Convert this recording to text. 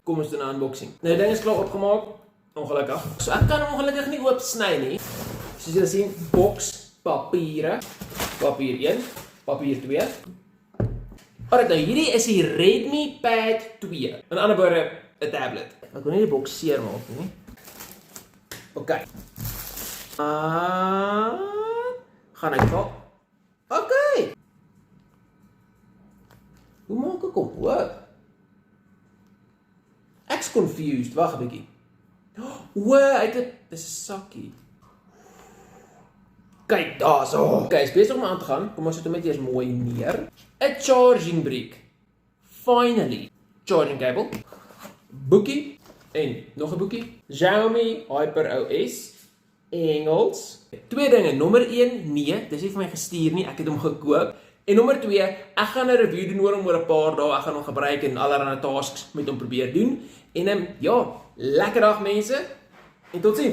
Kom ons doen 'n unboxing. Nou, die ding is klaar opgemaak. Ongelukkig. So ek kan hom ongelukkig nie oop sny nie. Soos julle sien, boks, papiere. Papier 1, papier 2. Alright, nou hierdie is die Redmi Pad 2. In ander woorde, 'n tablet. Ek wil nie die boks seer maak nie. OK. Gaan ek val. OK. Hoe maak ek hom oop? Ek's confused. Wag 'n bietjie. Dis 'n sakkie. Kyk, daarso. Okay, is besig om aan te gaan. Kom ons sit hom net eers mooi neer. 'n charging brick. Finally. Charging cable. Boekie en nog 'n boekie. Xiaomi HyperOS. Engels. Twee dinge. Nommer 1, nee, dis nie vir my gestuur nie. Ek het hom gekoop. En nommer 2, ek gaan 'n review doen oor hom oor 'n paar dae. Ek gaan hom gebruik en allerlei tasks met hom probeer doen. En ja, lekker dag mense. En totsiens.